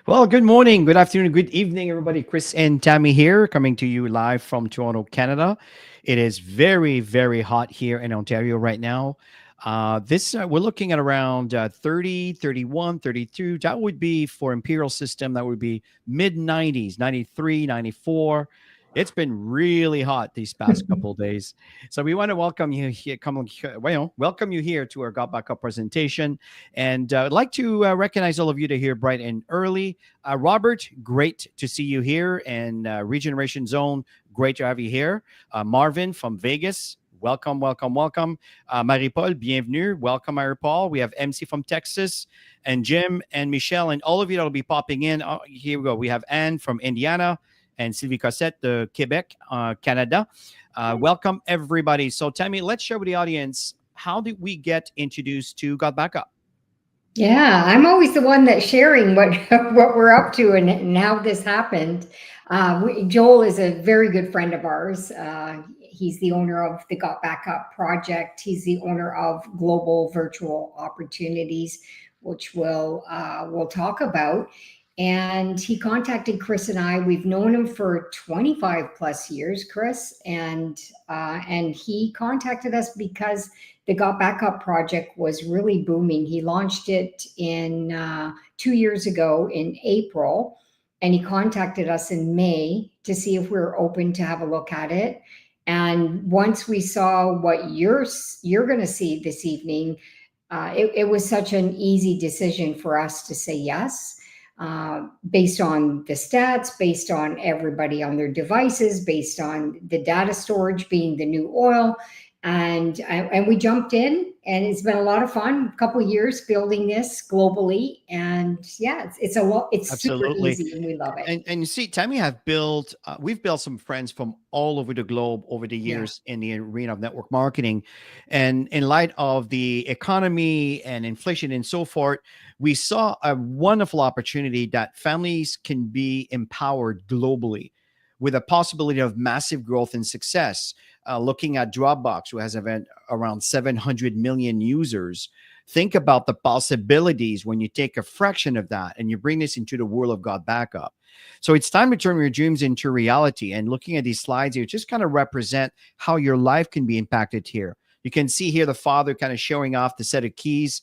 Well, good morning, good afternoon, good evening, everybody. Chris and Tammy here, coming to you live from Toronto, Canada. It is very, very hot here in Ontario right now. This We're looking at around 30, 31, 32. That would be for Imperial System. That would be mid 90s, 93, 94. It's been really hot these past couple of days. So we want to welcome you here, welcome you here to our Got Backup presentation. And I'd like to recognize all of you to here bright and early. Robert, great to see you here. And Regeneration Zone, great to have you here. Marvin from Vegas, welcome, welcome, welcome. Marie-Paul, bienvenue. Welcome, Marie-Paul. We have MC from Texas, and Jim and Michelle, and all of you that will be popping in. Here we go. We have Anne from Indiana and Sylvie Cossette, de Quebec, Canada. Welcome, everybody. So, Tammy, let's share with the audience, how did we get introduced to Got Backup? Yeah, I'm always the one that's sharing what what we're up to and how this happened. Joel is a very good friend of ours. He's the owner of the Got Backup project. He's the owner of Global Virtual Opportunities, which we'll talk about. And he contacted Chris and I. We've known him for 25 plus years, Chris, and he contacted us because the Got Backup project was really booming. He launched it in 2 years ago in April, and he contacted us in May to see if we were open to have a look at it. And once we saw what you're going to see this evening, it was such an easy decision for us to say yes. Based on the stats, based on everybody on their devices, based on the data storage being the new oil, and we jumped in, and it's been a lot of fun. A couple of years building this globally, and yeah, it's a lot. It's super Absolutely. easy, and we love it. And you see, Tammy we've built some friends from all over the globe over the Yeah. years in the arena of network marketing. And in light of the economy and inflation and so forth, we saw a wonderful opportunity that families can be empowered globally with a possibility of massive growth and success. Looking at Dropbox, who has around 700 million users, think about the possibilities when you take a fraction of that and you bring this into the world of Got Backup. So it's time to turn your dreams into reality. And looking at these slides here, just kind of represent how your life can be impacted here. You can see here the father kind of showing off the set of keys.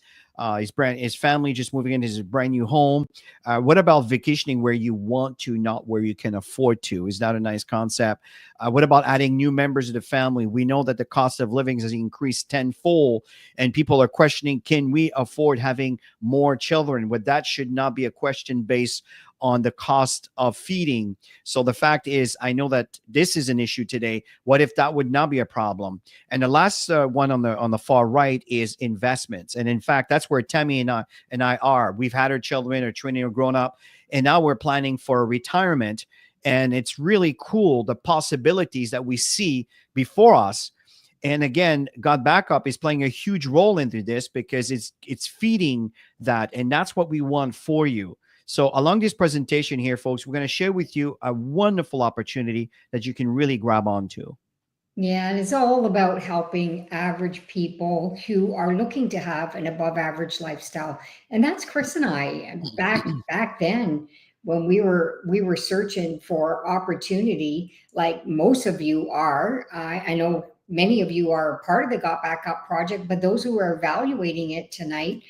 His family just moving into his brand new home. What about vacationing where you want to, not where you can afford to? Is that a nice concept? What about adding new members of the family? We know that the cost of living has increased tenfold, and people are questioning, can we afford having more children? But that should not be a question based on the cost of feeding. So the fact is, I know that this is an issue today. What if that would not be a problem? And the last one on the far right is investments. And in fact, that's where Tammy and I are. We've had our children, our children are grown up, and now we're planning for retirement. And it's really cool, the possibilities that we see before us. And again, Got Backup is playing a huge role into this because it's feeding that, and that's what we want for you. So along this presentation here, folks, we're going to share with you a wonderful opportunity that you can really grab onto. Yeah, and it's all about helping average people who are looking to have an above average lifestyle. And that's Chris and I back then when we were searching for opportunity, like most of you are. I know many of you are part of the Got Backup project, but those who are evaluating it tonight,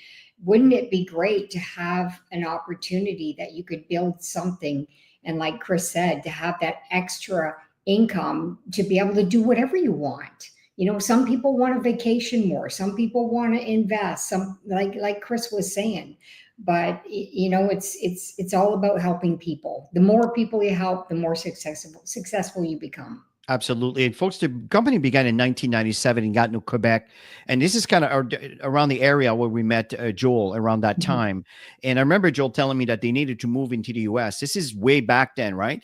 wouldn't it be great to have an opportunity that you could build something, and like Chris said, to have that extra income to be able to do whatever you want. Some people want to vacation more, some people want to invest, some like Chris was saying. But it's all about helping people. The more people you help, the more successful you become. Absolutely. And folks, the company began in 1997 in Gatineau, Quebec. And this is kind of around the area where we met Joel around that Mhm. time. And I remember Joel telling me that they needed to move into the US. This is way back then, right?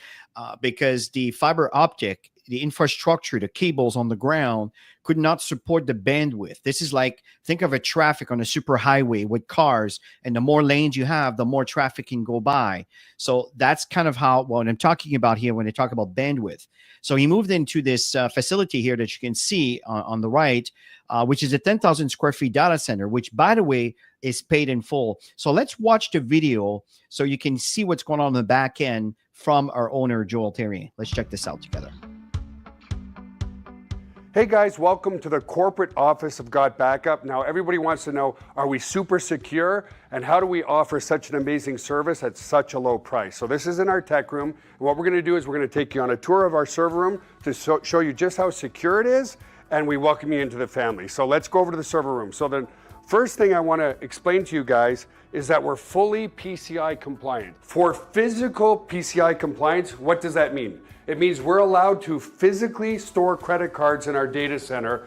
Because the fiber optic the infrastructure, the cables on the ground could not support the bandwidth. This is like, think of a traffic on a super highway with cars, and the more lanes you have, the more traffic can go by. So that's kind of how, what I'm talking about here when I talk about bandwidth. So he moved into this facility here that you can see on the right, which is a 10,000 square feet data center, which, by the way, is paid in full. So let's watch the video so you can see what's going on the back end from our owner, Joel Terry. Let's check this out together. Hey guys, welcome to the corporate office of GotBackup. Now everybody wants to know, are we super secure? And how do we offer such an amazing service at such a low price? So this is in our tech room. And what we're gonna do is we're gonna take you on a tour of our server room to show you just how secure it is, and we welcome you into the family. So let's go over to the server room. So the first thing I wanna explain to you guys is that we're fully PCI compliant. For physical PCI compliance, what does that mean? It means we're allowed to physically store credit cards in our data center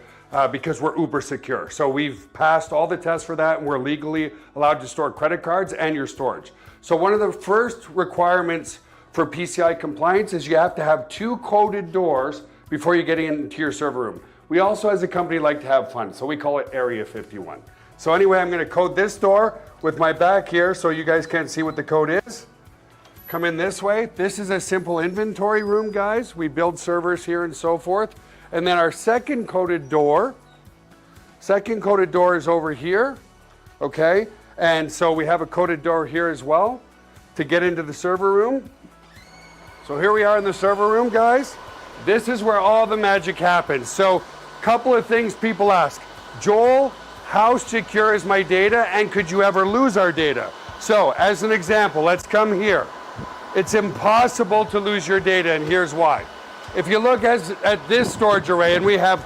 because we're uber secure. So we've passed all the tests for that, and we're legally allowed to store credit cards and your storage. So one of the first requirements for PCI compliance is you have to have 2 coded doors before you get into your server room. We also, as a company, like to have fun, so we call it Area 51. So anyway, I'm gonna code this door with my back here so you guys can't see what the code is. Come in this way. This is a simple inventory room, guys. We build servers here and so forth. And then our second coded door is over here, okay? And so we have a coded door here as well to get into the server room. So here we are in the server room, guys. This is where all the magic happens. So a couple of things people ask. Joel, how secure is my data, and could you ever lose our data? So as an example, let's come here. It's impossible to lose your data, and here's why. If you look at this storage array, and we have,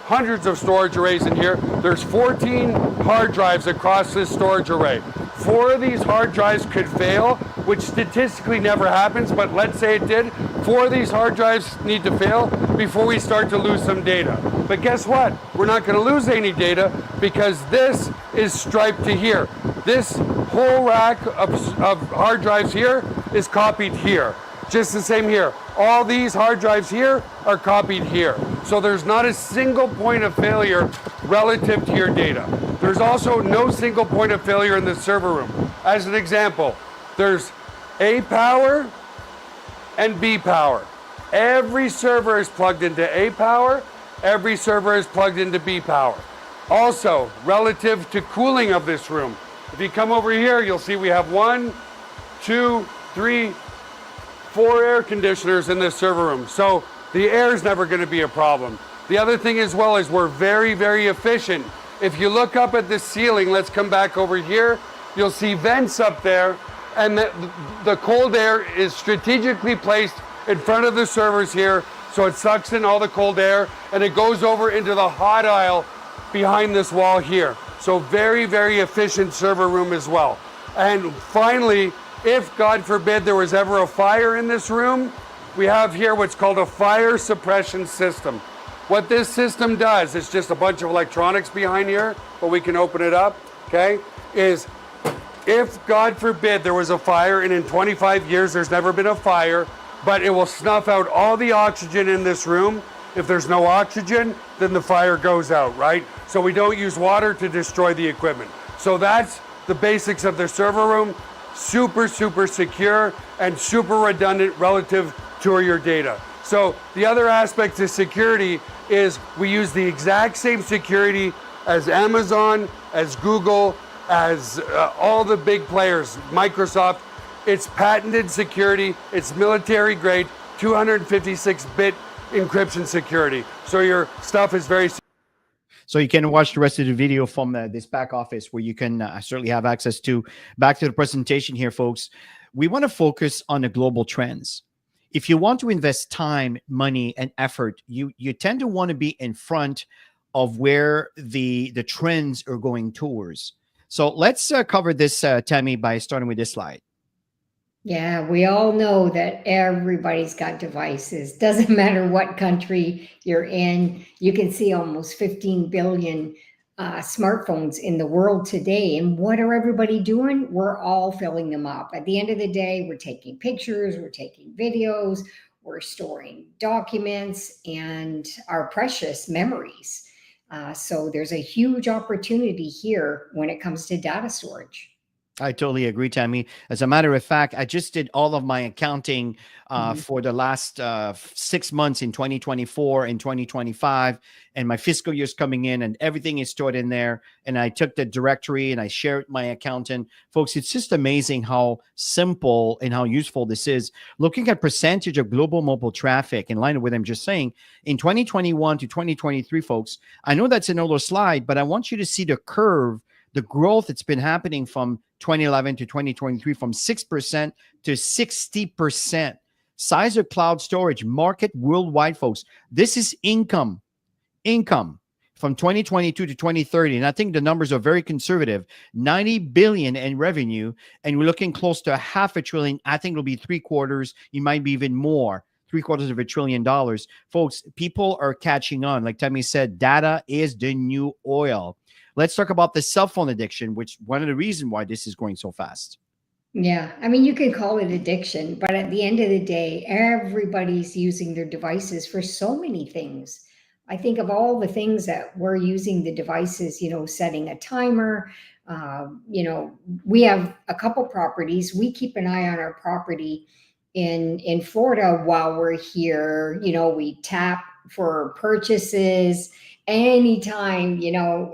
hundreds of storage arrays in here, there's 14 hard drives across this storage array. 4 of these hard drives could fail, which statistically never happens, but let's say it did. 4 of these hard drives need to fail before we start to lose some data. But guess what? We're not going to lose any data because this is striped to here. This whole rack of hard drives here is copied here. Just the same here. All these hard drives here are copied here. So there's not a single point of failure relative to your data. There's also no single point of failure in the server room. As an example, there's A power and B power. Every server is plugged into A power. Every server is plugged into B power. Also, relative to cooling of this room, if you come over here, you'll see we have 1, 2, 3, 4 air conditioners in this server room. So the air is never going to be a problem. The other thing as well is we're very, very efficient. If you look up at the ceiling, let's come back over here, you'll see vents up there, and the cold air is strategically placed in front of the servers here, so it sucks in all the cold air, and it goes over into the hot aisle behind this wall here. So very, very efficient server room as well. And finally, if God forbid there was ever a fire in this room, we have here what's called a fire suppression system. What this system does, it's just a bunch of electronics behind here, but we can open it up, okay, is if God forbid there was a fire, and in 25 years there's never been a fire, but it will snuff out all the oxygen in this room. If there's no oxygen, then the fire goes out, right? So we don't use water to destroy the equipment. So that's the basics of the server room. Super, super secure and super redundant relative to your data. So the other aspect to security is we use the exact same security as Amazon, as Google, as all the big players, Microsoft. It's patented security. It's military grade, 256-bit encryption security. So your stuff is very secure. So you can watch the rest of the video from this back office where you can certainly have access to. Back to the presentation here, folks. We want to focus on the global trends. If you want to invest time, money, and effort, you tend to want to be in front of where the trends are going towards. So let's cover this, Tammy, by starting with this slide. Yeah, we all know that everybody's got devices. Doesn't matter what country you're in. You can see almost 15 billion smartphones in the world today. And what are everybody doing? We're all filling them up. At the end of the day, we're taking pictures, we're taking videos, we're storing documents and our precious memories. So there's a huge opportunity here when it comes to data storage. I totally agree, Tammy. As a matter of fact, I just did all of my accounting Mhm. for the last 6 months in 2024 and 2025, and my fiscal year's coming in, and everything is stored in there. And I took the directory and I shared with my accountant. Folks, it's just amazing how simple and how useful this is. Looking at percentage of global mobile traffic, in line with what I'm just saying, in 2021 to 2023, folks, I know that's an older slide, but I want you to see the curve, the growth that's been happening from 2011 to 2023, from 6% to 60%. Size of cloud storage market worldwide, folks. This is income from 2022 to 2030. And I think the numbers are very conservative. 90 billion in revenue. And we're looking close to $500 billion. I think it'll be 3/4. It might be even more. $750 billion. Folks, people are catching on. Like Tammy said, data is the new oil. Let's talk about the cell phone addiction, which one of the reasons why this is going so fast. Yeah, I mean, you can call it addiction, but at the end of the day, everybody's using their devices for so many things. I think of all the things that we're using the devices, setting a timer. We have a couple properties. We keep an eye on our property in Florida while we're here. We tap for purchases anytime.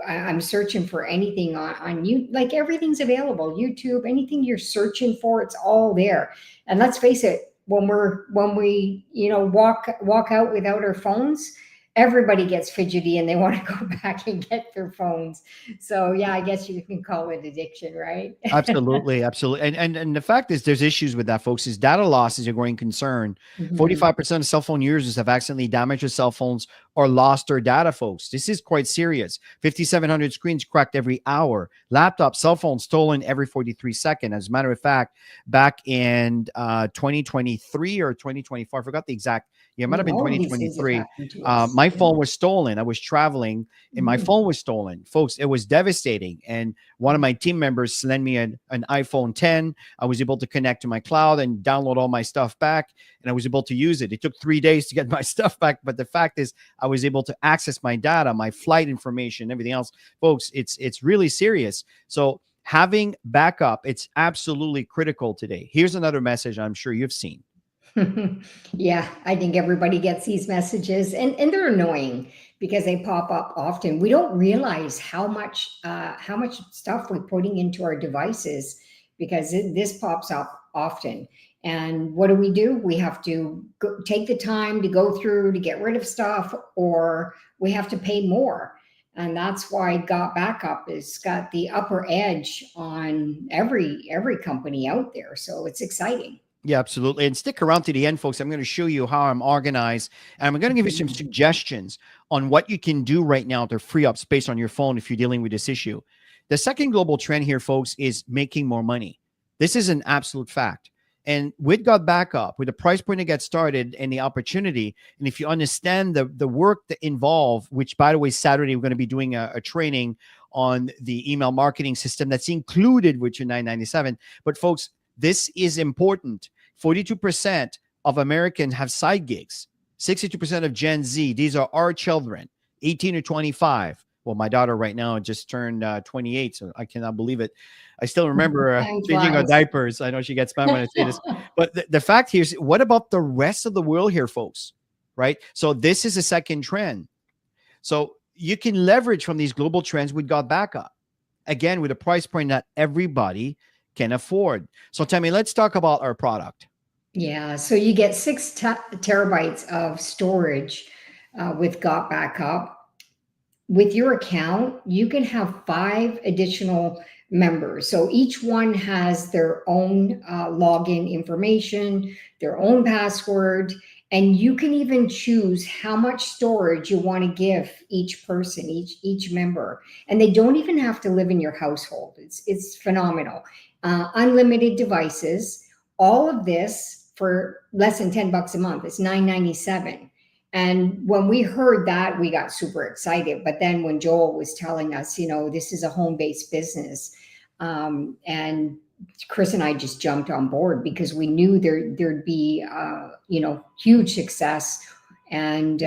I'm searching for anything on you, like everything's available. YouTube, anything you're searching for, it's all there. And let's face it, when we walk out without our phones, everybody gets fidgety and they want to go back and get their phones. So yeah, I guess you can call it addiction, right? Absolutely, absolutely. And the fact is there's issues with that, folks, is data loss is a growing concern. Mhm. 45% of cell phone users have accidentally damaged their cell phones or lost their data, folks. This is quite serious. 5,700 screens cracked every hour. Laptop, cell phones stolen every 43 seconds. As a matter of fact, back in 2023 or 2024, I forgot the exact. Yeah, it might have been All of these things have 2023. happened to us. My Yeah. phone was stolen. I was traveling and my Mhm. phone was stolen. Folks, it was devastating. And one of my team members lent me an iPhone 10. I was able to connect to my cloud and download all my stuff back, and I was able to use it. It took 3 days to get my stuff back, but the fact is I was able to access my data, my flight information, everything else. Folks, it's really serious. So having backup, it's absolutely critical today. Here's another message I'm sure you've seen. Yeah, I think everybody gets these messages, and they're annoying because they pop up often. We don't realize how much stuff we're putting into our devices because this pops up often. And what do? We have to take the time to go through to get rid of stuff, or we have to pay more. And that's why GotBackup has got the upper edge on every company out there. So it's exciting. Yeah, absolutely. And stick around to the end, folks. I'm going to show you how I'm organized. And I'm going to give you some suggestions on what you can do right now to free up space on your phone if you're dealing with this issue. The second global trend here, folks, is making more money. This is an absolute fact. And with GotBackup, with the price point to get started and the opportunity, and if you understand the work that involved, which, by the way, Saturday, we're going to be doing a training on the email marketing system that's included with your $997. But, folks, this is important. 42% of Americans have side gigs. 62% of Gen Z, these are our children, 18 to 25. Well, my daughter right now just turned 28, so I cannot believe it. I still remember Time changing her flies. diapers. I know she gets mad when I say this. But the fact here is, what about the rest of the world here, folks? Right? So this is a second trend. So you can leverage from these global trends with GotBackup. Again, with a price point that everybody can afford. So Tammy, let's talk about our product. Yeah, so you get 6 terabytes of storage with GotBackup. With your account, you can have 5 additional members. So each one has their own login information, their own password, and you can even choose how much storage you want to give each person, each member. And they don't even have to live in your household. It's phenomenal. Unlimited devices, all of this for less than $10 a month. It's $997. And when we heard that, we got super excited. But then when Joel was telling us, this is a home-based business, and Chris and I just jumped on board because we knew there'd be, huge success. And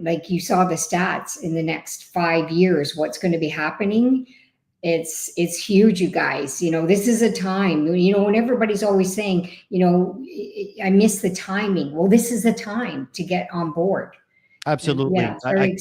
like you saw the stats in the next 5 years, what's going to be happening. It's huge, you guys. This is a time, when everybody's always saying, I miss the timing. Well, this is the time to get on board. Absolutely. Yeah, very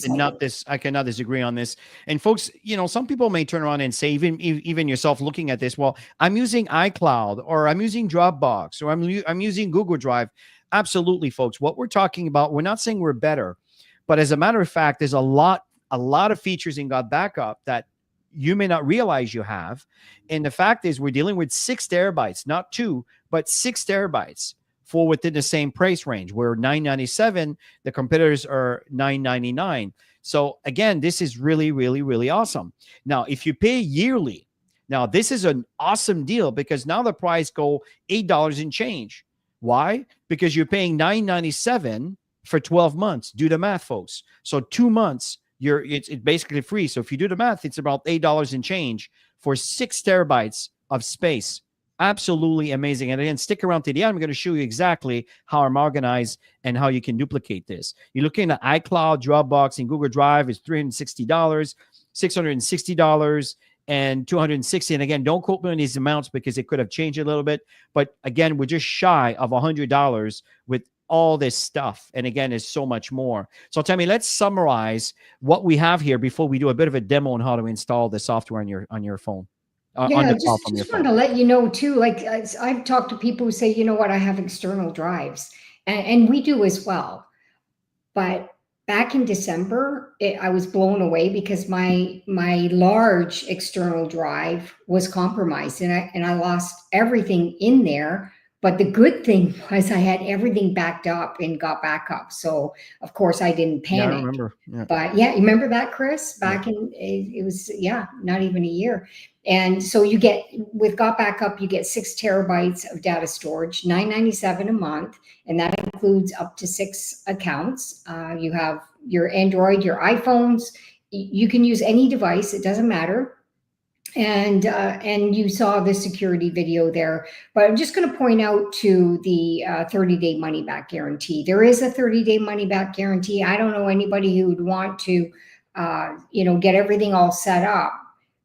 I cannot disagree on this. And folks, some people may turn around and say, even yourself looking at this, well, I'm using iCloud, or I'm using Dropbox, or I'm using Google Drive. Absolutely, folks. What we're talking about, we're not saying we're better, but as a matter of fact, there's a lot of features in GotBackup that you may not realize you have. And the fact is, we're dealing with 6 terabytes, not 2, but 6 terabytes. For within the same price range. Where $997, the competitors are $999. So again, this is really, really, really awesome. Now, if you pay yearly, now this is an awesome deal, because now the price go $8 and change. Why? Because you're paying $997 for 12 months. Do the math, folks. So 2 months, it's basically free. So if you do the math, it's about $8 and change for 6 terabytes of space. Absolutely amazing. And again, stick around to the end. I'm going to show you exactly how I'm organized and how you can duplicate this. You're looking at iCloud, Dropbox, and Google Drive is $360, $660, and $260. And again, don't quote me on these amounts because it could have changed a little bit. But again, we're just shy of $100 with all this stuff. And again, there's so much more. So tell me, let's summarize what we have here before we do a bit of a demo on how to install the software on your phone. Yeah, just wanted to let you know too, like I've talked to people who say, you know what, I have external drives, and we do as well. But back in December, I was blown away because my large external drive was compromised, and I lost everything in there. But the good thing was I had everything backed up and GotBackup. So of course I didn't panic. Yeah, I remember. Yeah. But yeah, you remember that, Chris? Back in, it was, not even a year. And so you get, with GotBackup, you get 6 terabytes of data storage, $997 a month. And that includes up to 6 accounts. You have your Android, your iPhones. You can use any device. It doesn't matter. And you saw the security video there, but I'm just going to point out to the 30-day money back guarantee. There is a 30-day money back guarantee. I don't know anybody who would want to, get everything all set up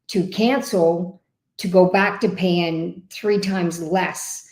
to cancel, to go back to paying 3 times less.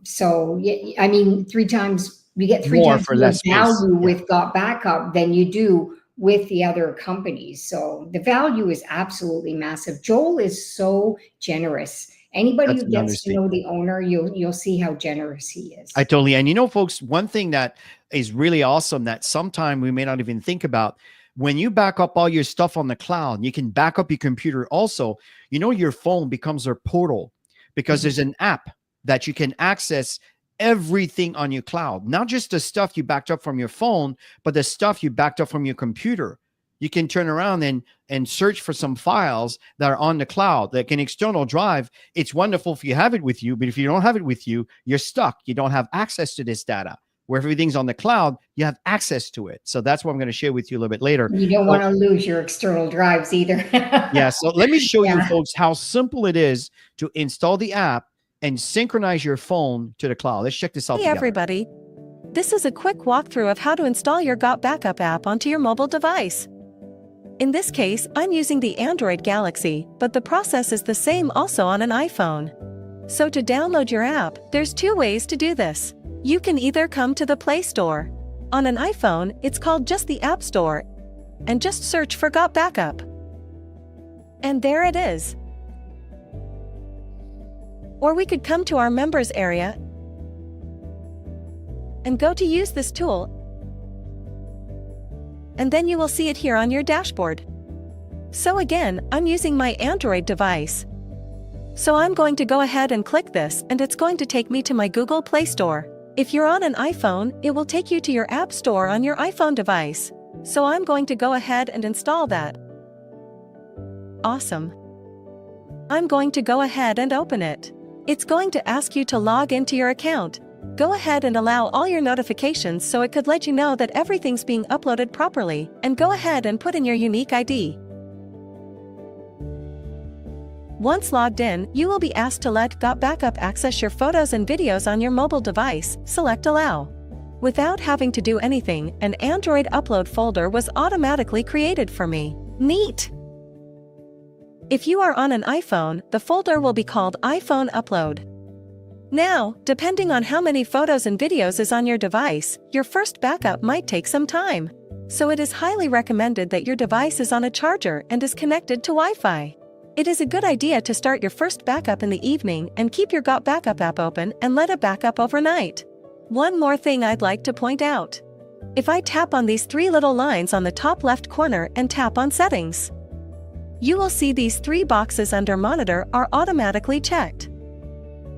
So, I mean, 3 times, you get 3 times for less value with GotBackup than you do with the other companies. So the value is absolutely massive. Joel is so generous. Anybody who gets to know the owner, you'll see how generous he is. I totally. And folks, one thing that is really awesome that sometime we may not even think about, when you back up all your stuff on the cloud, you can back up your computer also. Your phone becomes a portal because there's an app that you can access everything on your cloud, not just the stuff you backed up from your phone, but the stuff you backed up from your computer. You can turn around and search for some files that are on the cloud, like an external drive. It's wonderful if you have it with you, but if you don't have it with you, you're stuck. You don't have access to this data. Where everything's on the cloud, you have access to it. So that's what I'm going to share with you a little bit later. You don't want to lose your external drives either. Yeah. So let me show you, folks, how simple it is to install the app and synchronize your phone to the cloud. Let's check this out together. Hey everybody. This is a quick walkthrough of how to install your GotBackup app onto your mobile device. In this case, I'm using the Android Galaxy, but the process is the same also on an iPhone. So to download your app, there's 2 ways to do this. You can either come to the Play Store. On an iPhone, it's called just the App Store, and just search for GotBackup. And there it is. Or we could come to our members area and go to use this tool, and then you will see it here on your dashboard. So again, I'm using my Android device. So I'm going to go ahead and click this, and it's going to take me to my Google Play Store. If you're on an iPhone, it will take you to your App Store on your iPhone device. So I'm going to go ahead and install that. Awesome. I'm going to go ahead and open it. It's going to ask you to log into your account. Go ahead and allow all your notifications so it could let you know that everything's being uploaded properly, and go ahead and put in your unique ID. Once logged in, you will be asked to let GotBackup access your photos and videos on your mobile device. Select Allow. Without having to do anything, an Android upload folder was automatically created for me. Neat! If you are on an iPhone, the folder will be called iPhone Upload. Now, depending on how many photos and videos is on your device, your first backup might take some time. So it is highly recommended that your device is on a charger and is connected to Wi-Fi. It is a good idea to start your first backup in the evening and keep your GotBackup app open and let it back up overnight. One more thing I'd like to point out. If I tap on these three little lines on the top left corner and tap on Settings, you will see these three boxes under Monitor are automatically checked.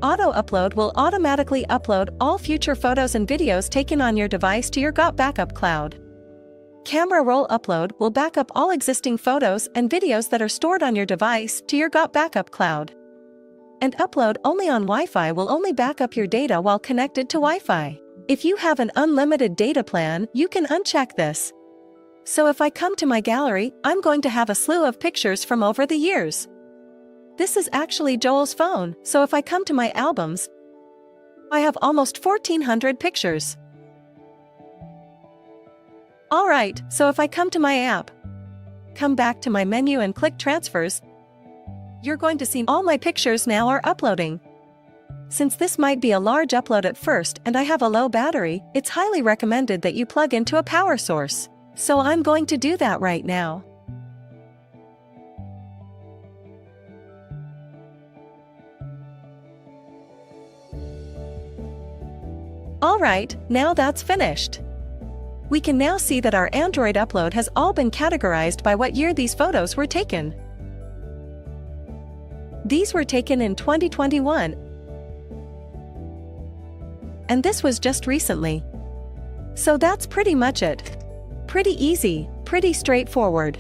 Auto Upload will automatically upload all future photos and videos taken on your device to your GotBackup cloud. Camera Roll Upload will back up all existing photos and videos that are stored on your device to your GotBackup cloud. And Upload only on Wi-Fi will only back up your data while connected to Wi-Fi. If you have an unlimited data plan, you can uncheck this. So if I come to my gallery, I'm going to have a slew of pictures from over the years. This is actually Joel's phone, so if I come to my albums, I have almost 1,400 pictures. Alright, so if I come to my app, come back to my menu and click Transfers, you're going to see all my pictures now are uploading. Since this might be a large upload at first and I have a low battery, it's highly recommended that you plug into a power source. So I'm going to do that right now. Alright, now that's finished. We can now see that our Android upload has all been categorized by what year these photos were taken. These were taken in 2021. And this was just recently. So that's pretty much it. Pretty easy, pretty straightforward.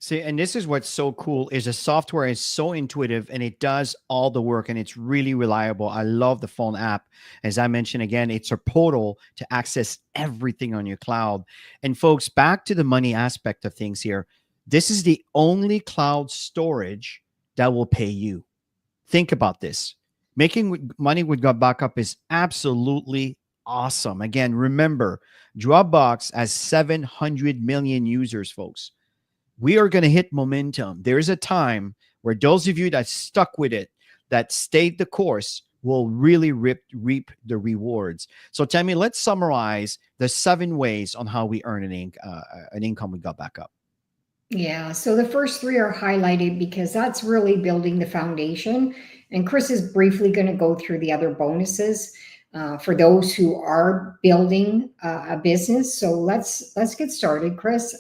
See, and this is what's so cool is the software is so intuitive and it does all the work and it's really reliable. I love the phone app. As I mentioned again, it's a portal to access everything on your cloud. And folks, back to the money aspect of things here. This is the only cloud storage that will pay you. Think about this. Making money with GotBackup is absolutely awesome. Again, remember, Dropbox has 700 million users, folks. We are going to hit momentum. There is a time where those of you that stuck with it, that stayed the course, will really reap the rewards. So Tammy, let's summarize the 7 ways on how we earn an income with GotBackup. Yeah, so the first 3 are highlighted because that's really building the foundation. And Chris is briefly going to go through the other bonuses for those who are building a business. So let's get started, Chris.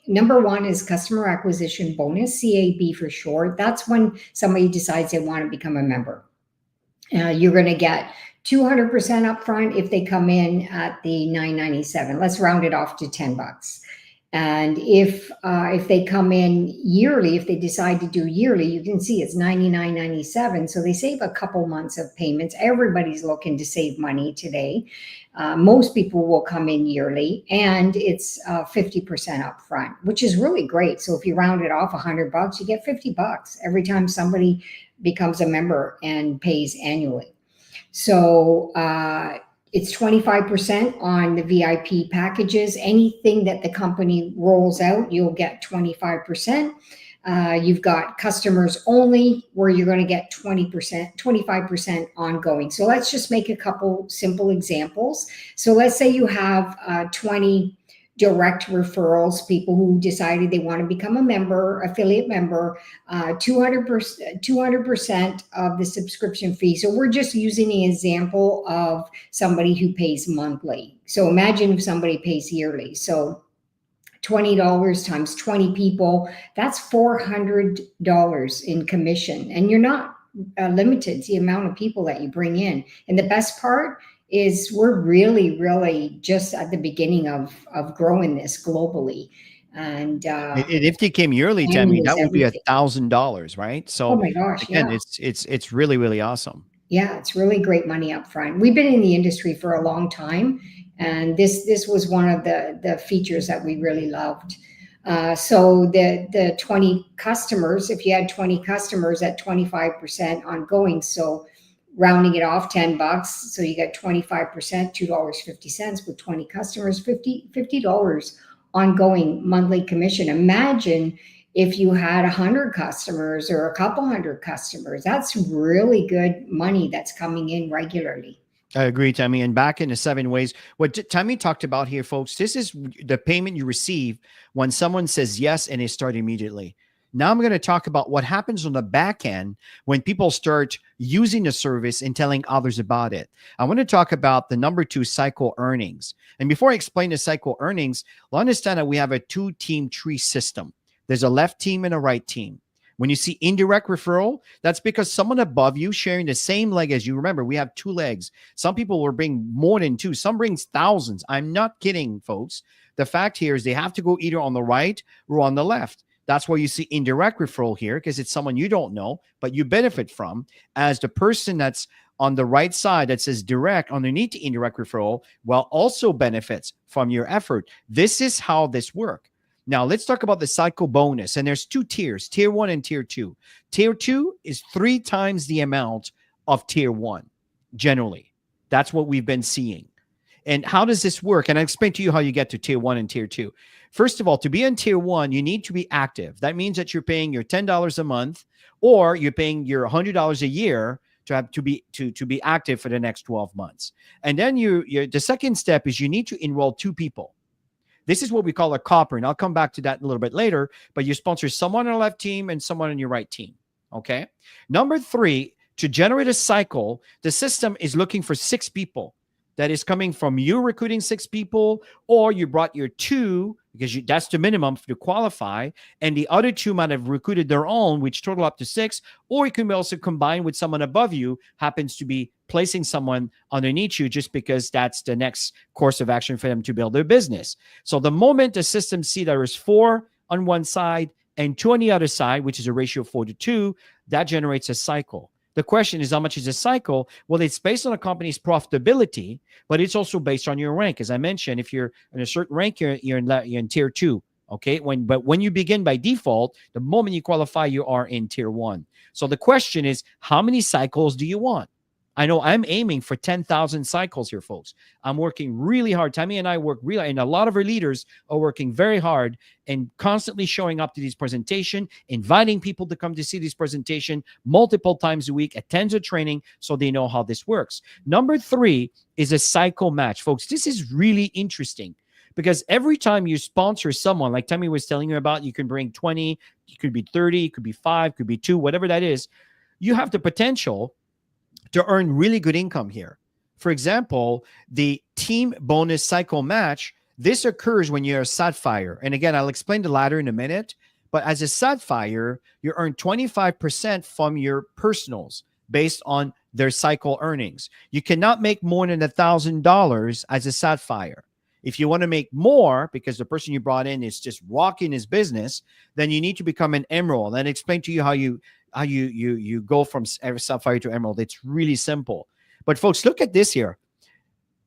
Number 1 is customer acquisition bonus, CAB for short. That's when somebody decides they want to become a member. You're going to get 200% upfront if they come in at the $9.97. Let's round it off to $10. And if they come in yearly, if they decide to do yearly, you can see it's $99.97. So they save a couple months of payments. Everybody's looking to save money today. Most people will come in yearly, and it's 50% upfront, which is really great. So if you round it off $100, you get $50 every time somebody becomes a member and pays annually. So it's 25% on the VIP packages. Anything that the company rolls out, you'll get 25%. You've got customers only, where you're going to get 25% ongoing. So let's just make a couple simple examples. So let's say you have 20 direct referrals, people who decided they want to become a member, affiliate member, 200% of the subscription fee. So we're just using an example of somebody who pays monthly. So imagine if somebody pays yearly. So $20 times 20 people, that's $400 in commission. And you're not limited to the amount of people that you bring in. And the best part is we're really just at the beginning of growing this globally. And if they came yearly, Tammy, that would be $1,000, right? So oh my gosh, again, yeah. it's really awesome. Yeah, it's really great money up front. We've been in the industry for a long time, and this was one of the features that we really loved. So the 20 customers, if you had 20 customers at 25% ongoing, so rounding it off $10, so you got 25%, $2.50 with 20 customers, $50 ongoing monthly commission. Imagine if you had 100 customers or a couple hundred customers. That's really good money that's coming in regularly. I agree, Tammy. And back in the 7 ways, what Tammy talked about here, folks, this is the payment you receive when someone says yes and they start immediately. Now I'm going to talk about what happens on the back end when people start using the service and telling others about it. I want to talk about the number 2, cycle earnings. And before I explain the cycle earnings, understand that we have a 2-team tree system. There's a left team and a right team. When you see indirect referral, that's because someone above you sharing the same leg as you. Remember, we have 2 legs. Some people will bring more than 2. Some brings thousands. I'm not kidding, folks. The fact here is they have to go either on the right or on the left. That's why you see indirect referral here, because it's someone you don't know, but you benefit from, as the person that's on the right side that says direct underneath the indirect referral, well, also benefits from your effort. This is how this works. Now, let's talk about the cycle bonus. And there's 2 tiers, tier 1 and tier 2. Tier 2 is 3 times the amount of tier 1, generally. That's what we've been seeing. And how does this work? And I'll explain to you how you get to tier 1 and tier 2. First of all, to be in tier 1, you need to be active. That means that you're paying your $10 a month, or you're paying your $100 a year to be active for the next 12 months. And then the second step is you need to enroll 2 people. This is what we call a copper, and I'll come back to that a little bit later, but you sponsor someone on the left team and someone on your right team, okay? Number 3, to generate a cycle, the system is looking for 6 people. That is coming from you recruiting 6 people, or you brought your 2, because that's the minimum to qualify, and the other 2 might have recruited their own, which total up to 6, or you can also combine with someone above you, happens to be placing someone underneath you just because that's the next course of action for them to build their business. So the moment the system see there is 4 on one side and 2 on the other side, which is a ratio of 4 to 2, that generates a cycle. The question is, how much is a cycle? Well, it's based on a company's profitability, but it's also based on your rank. As I mentioned, if you're in a certain rank, you're in tier 2. Okay. But when you begin by default, the moment you qualify, you are in tier 1. So the question is, how many cycles do you want? I know I'm aiming for 10,000 cycles here, folks. I'm working really hard. Tammy and I work really, and a lot of our leaders are working very hard and constantly showing up to these presentations, inviting people to come to see this presentation multiple times a week, attend a training so they know how this works. Number 3 is a cycle match, folks. This is really interesting because every time you sponsor someone, like Tammy was telling you about, you can bring 20, it could be 30, it could be 5, it could be 2, whatever that is. You have the potential to earn really good income here. For example, the team bonus cycle match, this occurs when you're a Sapphire. And again, I'll explain the ladder in a minute, but as a Sapphire, you earn 25% from your personals based on their cycle earnings. You cannot make more than $1,000 as a Sapphire. If you want to make more, because the person you brought in is just rocking his business, then you need to become an Emerald. And I'll explain to you how you go from Sapphire to Emerald. It's really simple. But folks, look at this here.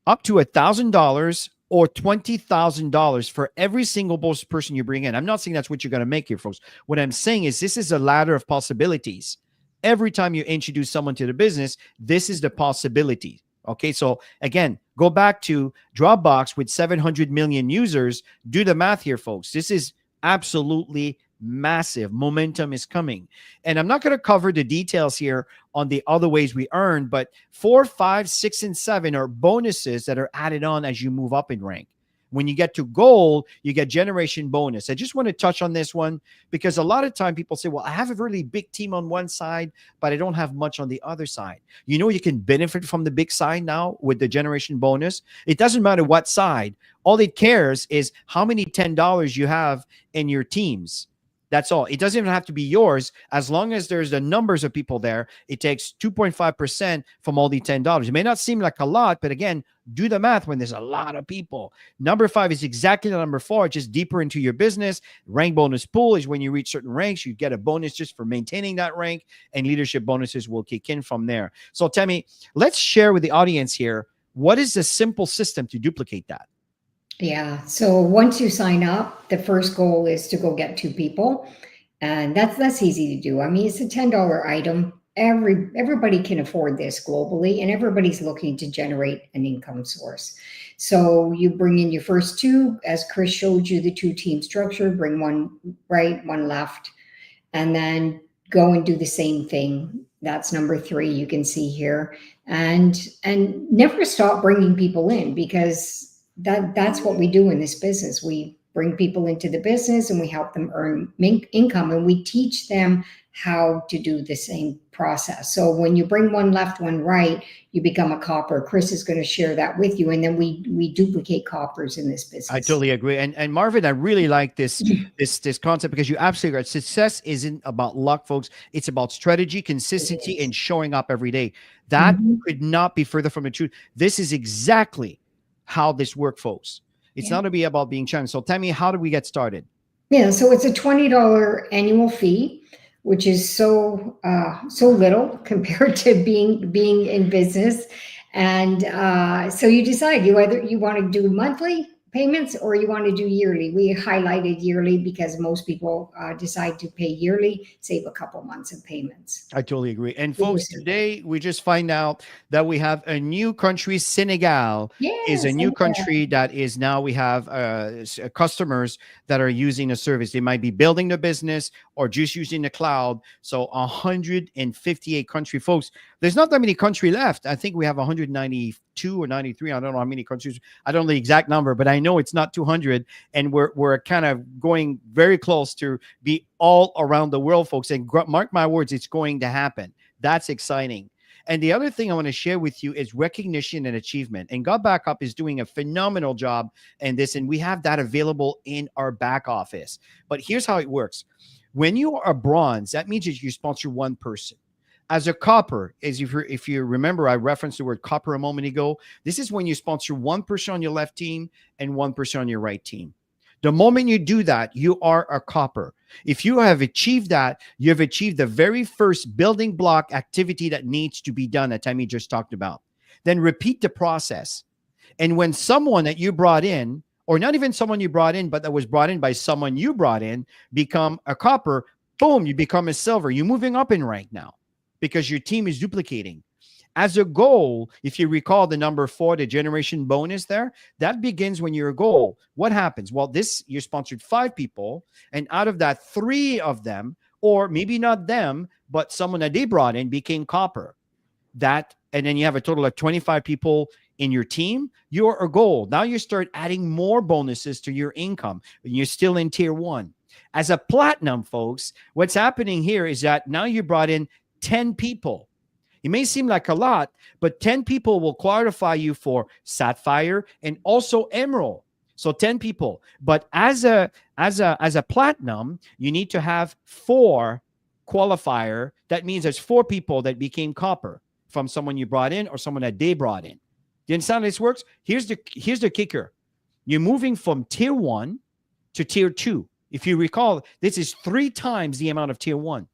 Up to $1,000 or $20,000 for every single person you bring in. I'm not saying that's what you're going to make here, folks. What I'm saying is this is a ladder of possibilities. Every time you introduce someone to the business, this is the possibility. Okay, so again, go back to Dropbox with 700 million users. Do the math here, folks. This is absolutely massive. Momentum is coming. And I'm not going to cover the details here on the other ways we earn, but 4, 5, 6, and 7 are bonuses that are added on as you move up in rank. When you get to gold, you get generation bonus. I just want to touch on this one because a lot of time people say, well, I have a really big team on one side, but I don't have much on the other side. You know, you can benefit from the big side now with the generation bonus. It doesn't matter what side. All it cares is how many $10 you have in your teams. That's all. It doesn't even have to be yours. As long as there's the numbers of people there, it takes 2.5% from all the $10. It may not seem like a lot, but again, do the math when there's a lot of people. Number 5 is exactly the number 4, just deeper into your business. Rank bonus pool is when you reach certain ranks, you get a bonus just for maintaining that rank, and leadership bonuses will kick in from there. So Tammy, let's share with the audience here, what is the simple system to duplicate that? Yeah. So once you sign up, the first goal is to go get 2 people. And that's easy to do. I mean, it's a $10 item. Everybody can afford this globally, and everybody's looking to generate an income source. So you bring in your first two, as Chris showed you the 2-team structure, bring one right, one left, and then go and do the same thing. That's number 3 you can see here. And never stop bringing people in, because that's what we do in this business. We bring people into the business and we help them earn income, and we teach them how to do the same process. So when you bring one left, one right, you become a copper. Chris is going to share that with you, and then we duplicate coppers in this business. I totally agree. And Marvin, I really like this concept, because you absolutely right. Success isn't about luck, folks. It's about strategy, consistency, and showing up every day. That could not be further from the truth. This is exactly how this works, folks. It's not to be about being challenged. So tell me, how do we get started? Yeah, so it's a $20 annual fee, which is so little compared to being in business. And so you decide, you want to do monthly payments or you want to do yearly. We highlighted yearly because most people decide to pay yearly, save a couple months of payments. I totally agree. And folks, today we just find out that we have a new country. Senegal is a new country that is now, we have customers that are using a service. They might be building the business or just using the cloud. So 158 country, folks. There's not that many country left. I think we have 192 or 93. I don't know how many countries. I don't know the exact number, but I know it's not 200. And we're kind of going very close to be all around the world, folks. And mark my words, it's going to happen. That's exciting. And the other thing I want to share with you is recognition and achievement. And GotBackup is doing a phenomenal job in this. And we have that available in our back office. But here's how it works. When you are a bronze, that means that you sponsor one person. As a copper, if you remember, I referenced the word copper a moment ago. This is when you sponsor one person on your left team and one person on your right team. The moment you do that, you are a copper. If you have achieved that, you have achieved the very first building block activity that needs to be done that Tammy just talked about. Then repeat the process. And when someone that you brought in, or not even someone you brought in, but that was brought in by someone you brought in, become a copper, boom, you become a silver. You're moving up in rank now, because your team is duplicating. As a goal, if you recall the number 4, the generation bonus there, that begins when you're a goal. What happens? Well, you sponsored 5 people, and out of that, 3 of them, or maybe not them, but someone that they brought in became copper. And then you have a total of 25 people in your team. You're a goal. Now you start adding more bonuses to your income. You're still in tier 1. As a platinum, folks, what's happening here is that now you brought in 10 people. It may seem like a lot, but 10 people will qualify you for Sapphire and also Emerald. So 10 people. But as a platinum, you need to have 4 qualifier. That means there's 4 people that became copper from someone you brought in or someone that they brought in. Do you understand how this works? Here's the kicker. You're moving from tier 1 to tier 2. If you recall, this is 3 times the amount of tier 1.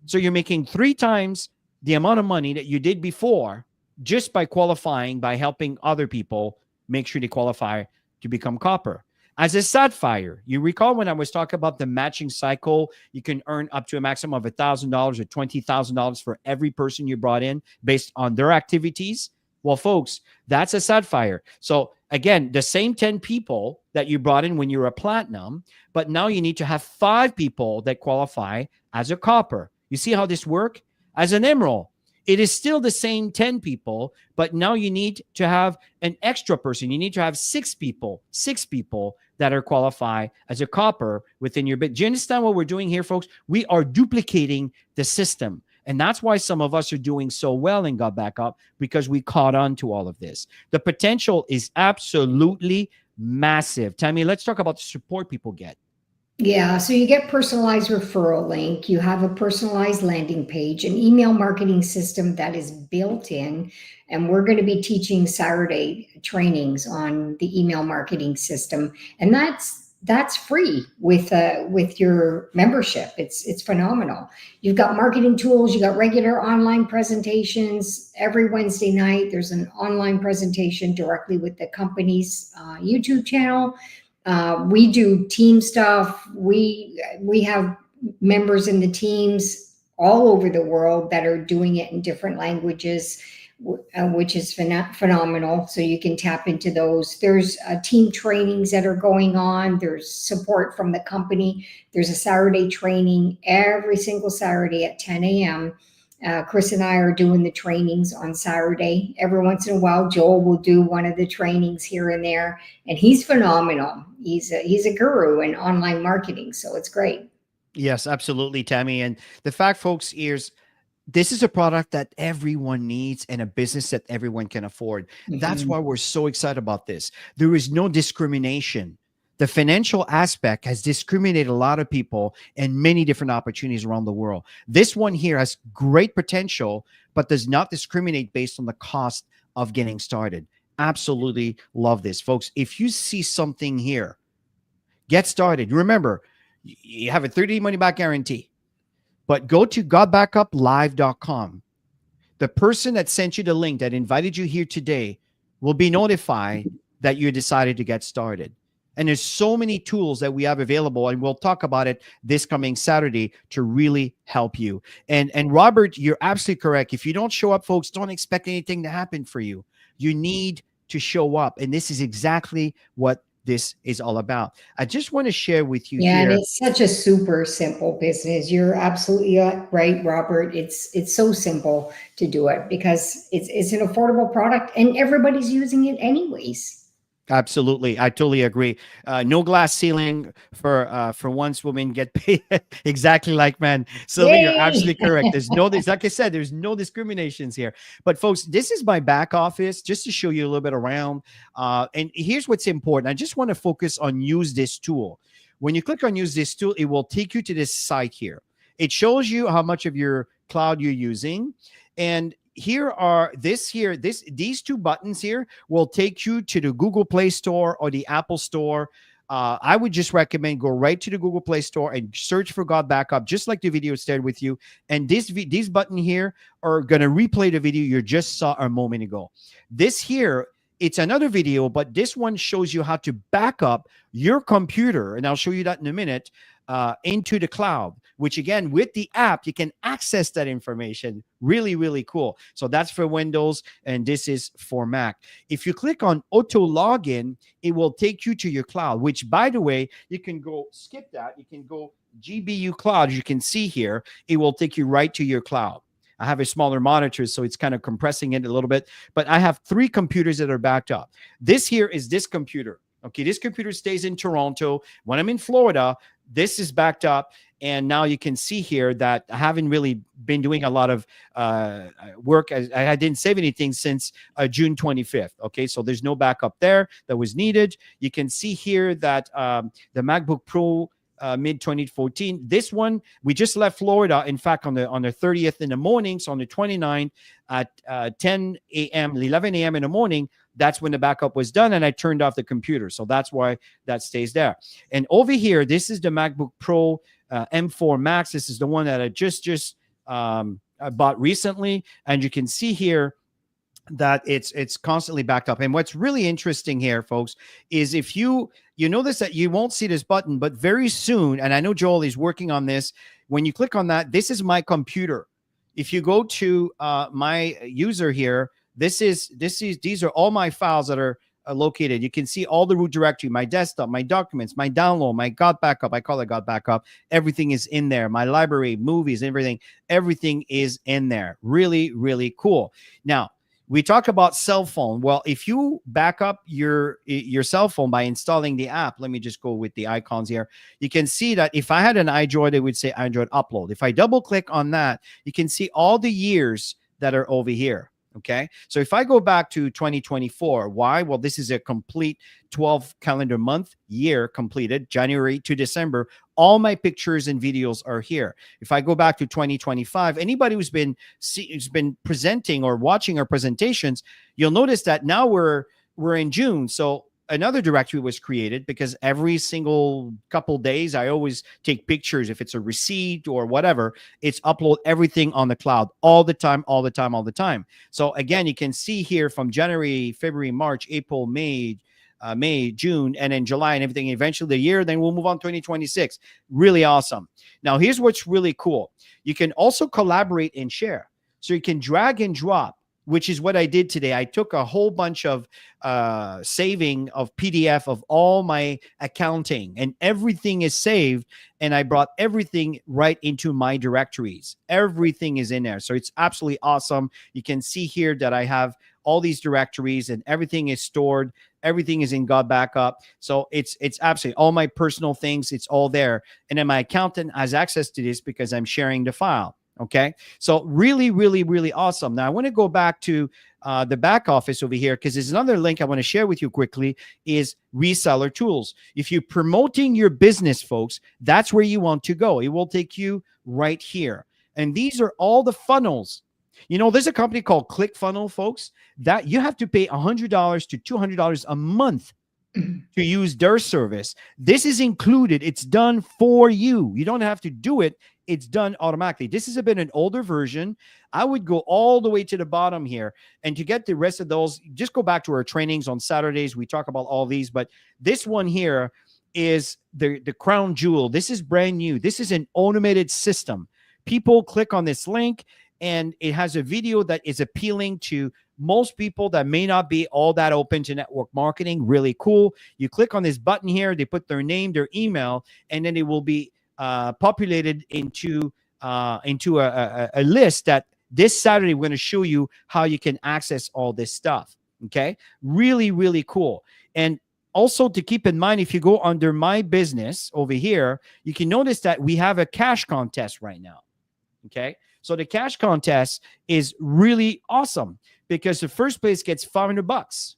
So you're making 3 times the amount of money that you did before just by qualifying, by helping other people make sure they qualify to become copper. As a Sapphire, you recall when I was talking about the matching cycle, you can earn up to a maximum of $1,000 or $20,000 for every person you brought in based on their activities. Well, folks, that's a Sapphire. So again, the same 10 people that you brought in when you were a platinum, but now you need to have 5 people that qualify as a copper. You see how this works? As an Emerald, it is still the same 10 people, but now you need to have an extra person. You need to have 6 people that are qualified as a copper within your bid. Do you understand what we're doing here, folks? We are duplicating the system. And that's why some of us are doing so well in GotBackup, because we caught on to all of this. The potential is absolutely massive. Tammy, let's talk about the support people get. Yeah, so you get personalized referral link, you have a personalized landing page, an email marketing system that is built in, and we're going to be teaching Saturday trainings on the email marketing system. And that's free with your membership. It's phenomenal. You've got marketing tools, you got regular online presentations. Every Wednesday night, there's an online presentation directly with the company's YouTube channel. We do team stuff. We have members in the teams all over the world that are doing it in different languages, which is phenomenal. So you can tap into those. There's team trainings that are going on. There's support from the company. There's a Saturday training every single Saturday at 10 a.m. Chris and I are doing the trainings on Saturday. Every once in a while, Joel will do one of the trainings here and there, and he's phenomenal. He's a guru in online marketing, so it's great. Yes, absolutely, Tammy. And the fact, folks, is this is a product that everyone needs and a business that everyone can afford. That's why we're so excited about this. There is no discrimination. The financial aspect has discriminated a lot of people and many different opportunities around the world. This one here has great potential, but does not discriminate based on the cost of getting started. Absolutely love this, folks. If you see something here, get started. Remember, you have a 30-day money-back guarantee. But go to GotBackupLive.com. The person that sent you the link that invited you here today will be notified that you decided to get started. And there's so many tools that we have available, and we'll talk about it this coming Saturday to really help you. And Robert, you're absolutely correct. If you don't show up, folks, don't expect anything to happen for you. You need to show up. And this is exactly what this is all about. I just want to share with you here. And it's such a super simple business. You're absolutely right, Robert. It's so simple to do it because it's an affordable product and everybody's using it anyways. Absolutely. I totally agree. No glass ceiling for once women get paid exactly like men. Sylvia, you're absolutely correct. There's like I said, there's no discriminations here. But folks, this is my back office just to show you a little bit around. And here's what's important. I just want to focus on use this tool. When you click on use this tool, it will take you to this site here. It shows you how much of your cloud you're using. And these two buttons here will take you to the Google Play Store or the Apple Store. I would just recommend go right to the Google Play Store and search for GotBackup, just like the video shared with you. And these buttons here are going to replay the video you just saw a moment ago. This here, it's another video, but this one shows you how to back up your computer, and I'll show you that in a minute, into the cloud, which again, with the app, you can access that information. Really, really cool. So that's for Windows, and this is for Mac. If you click on auto login, it will take you to your cloud, which, by the way, you can go skip that. You can go GBU cloud. As you can see here, it will take you right to your cloud. I have a smaller monitor, so it's kind of compressing it a little bit, but I have 3 computers that are backed up. This here is this computer. Okay, this computer stays in Toronto. When I'm in Florida, this is backed up. And now you can see here that I haven't really been doing a lot of work. I didn't save anything since June 25th. Okay, so there's no backup there that was needed. You can see here that the MacBook Pro mid-2014. This one, we just left Florida, in fact, on the 30th in the morning. So on the 29th at 10 a.m., 11 a.m. in the morning, that's when the backup was done, and I turned off the computer. So that's why that stays there. And over here, this is the MacBook Pro M4 Max. This is the one that I just bought recently. And you can see here that it's constantly backed up. And what's really interesting here, folks, is if you notice that you won't see this button, but very soon, and I know Joel is working on this, when you click on that, this is my computer. If you go to my user here, these are all my files that are located. You can see all the root directory, my desktop, my documents, my download, my GotBackup. I call it GotBackup. Everything is in there. My library, movies, everything is in there. Really, really cool. Now, we talk about cell phone. Well, if you back up your cell phone by installing the app, let me just go with the icons here. You can see that if I had an iDroid, it would say Android upload. If I double click on that, you can see all the years that are over here. Okay, so if I go back to 2024, why? Well, this is a complete 12 calendar month year completed, January to December. All my pictures and videos are here. If I go back to 2025, anybody who's been presenting or watching our presentations, you'll notice that now we're in June. So another directory was created because every single couple days I always take pictures. If it's a receipt or whatever, it's upload everything on the cloud all the time, all the time, all the time. So again, you can see here from January, February, March, April, May, June, and then July and everything. Eventually the year, then we'll move on 2026. Really awesome. Now here's what's really cool. You can also collaborate and share. So you can drag and drop, which is what I did today. I took a whole bunch of saving of PDF of all my accounting, and everything is saved. And I brought everything right into my directories. Everything is in there. So it's absolutely awesome. You can see here that I have all these directories and everything is stored. Everything is in GotBackup. So it's absolutely all my personal things. It's all there. And then my accountant has access to this because I'm sharing the file. Okay. So really, really, really awesome. Now I want to go back to the back office over here, because there's another link I want to share with you quickly is reseller tools. If you're promoting your business, folks, that's where you want to go. It will take you right here. And these are all the funnels. You know, there's a company called ClickFunnels, folks, that you have to pay $100 to $200 a month to use their service. This is included. It's done for you. You don't have to do it. It's done automatically. This is a bit an older version. I would go all the way to the bottom here. And to get the rest of those, just go back to our trainings on Saturdays. We talk about all these, but this one here is the crown jewel. This is brand new. This is an automated system. People click on this link and it has a video that is appealing to most people that may not be all that open to network marketing. Really cool. You click on this button here, they put their name, their email, and then it will be populated into a list that this Saturday we're going to show you how you can access all this stuff. Okay, really, really cool. And also to keep in mind, if you go under my business over here, you can notice that we have a cash contest right now. Okay, so the cash contest is really awesome because the first place gets $500,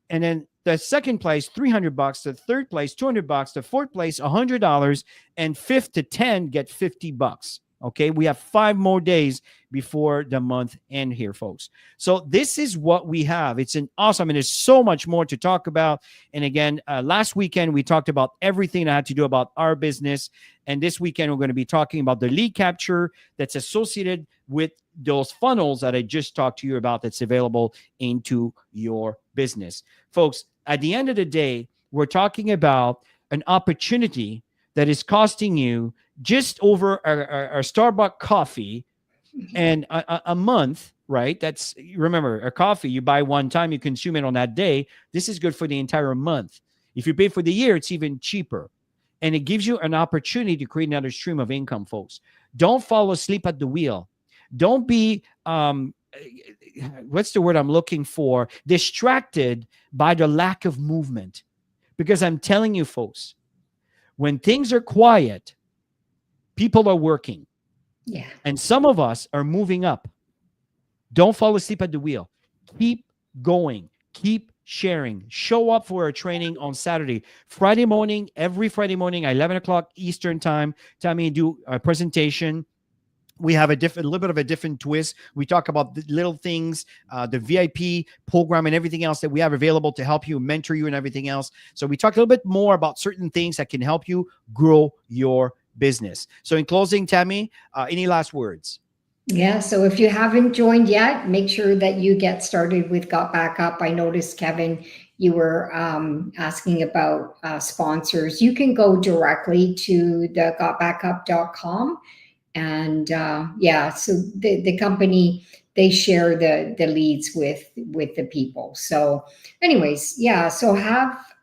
and then the second place $300, the third place $200, the fourth place $100, and fifth to 10 get $50. Okay, we have 5 more days before the month end here, folks. So this is what we have. It's an awesome, and there's so much more to talk about. And again, last weekend we talked about everything that had to do about our business, and this weekend we're going to be talking about the lead capture that's associated with those funnels that I just talked to you about that's available into your business. Folks, at the end of the day, we're talking about an opportunity that is costing you just over a Starbucks coffee and a month, right? That's, remember, a coffee you buy one time, you consume it on that day. This is good for the entire month. If you pay for the year, it's even cheaper. And it gives you an opportunity to create another stream of income, folks. Don't fall asleep at the wheel. Don't be, what's the word I'm looking for? Distracted by the lack of movement. Because I'm telling you, folks, when things are quiet, people are working. Yeah. And some of us are moving up. Don't fall asleep at the wheel. Keep going. Keep sharing. Show up for a training on Saturday. Friday morning, every Friday morning, 11 o'clock Eastern time. Tammy do a presentation. We have a little bit of a different twist. We talk about the little things, the VIP program and everything else that we have available to help you, mentor you and everything else. So we talk a little bit more about certain things that can help you grow your business. So in closing, Tammy, any last words? Yeah, so if you haven't joined yet, make sure that you get started with GotBackup. I noticed, Kevin, you were asking about sponsors. You can go directly to the gotbackup.com. And yeah, so the company, they share the leads with the people. So anyways, yeah, so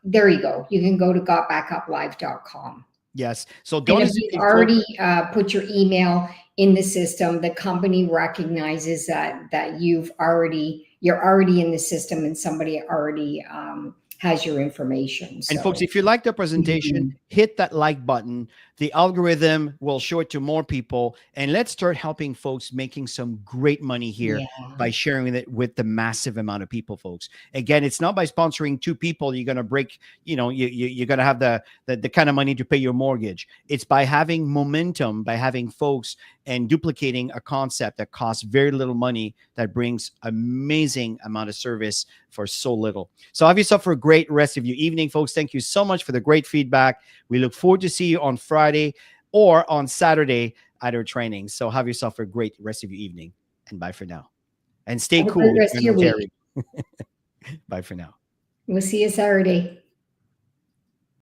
there you go. You can go to gotbackuplive.com. Yes. So don't and if you've already put your email in the system, the company recognizes that you're already in the system and somebody already has your information. So. And folks, if you like the presentation, hit that like button. The algorithm will show it to more people. And let's start helping folks making some great money here by sharing it with the massive amount of people, folks. Again, it's not by sponsoring 2 people you're going to break, you're going to have the kind of money to pay your mortgage. It's by having momentum, by having folks and duplicating a concept that costs very little money that brings amazing amount of service for so little. So have yourself a great rest of your evening, folks. Thank you so much for the great feedback. We look forward to see you on Friday or on Saturday at our training. So have yourself a great rest of your evening, and bye for now. And stay Have a cool. great rest of your week. Bye for now. We'll see you Saturday.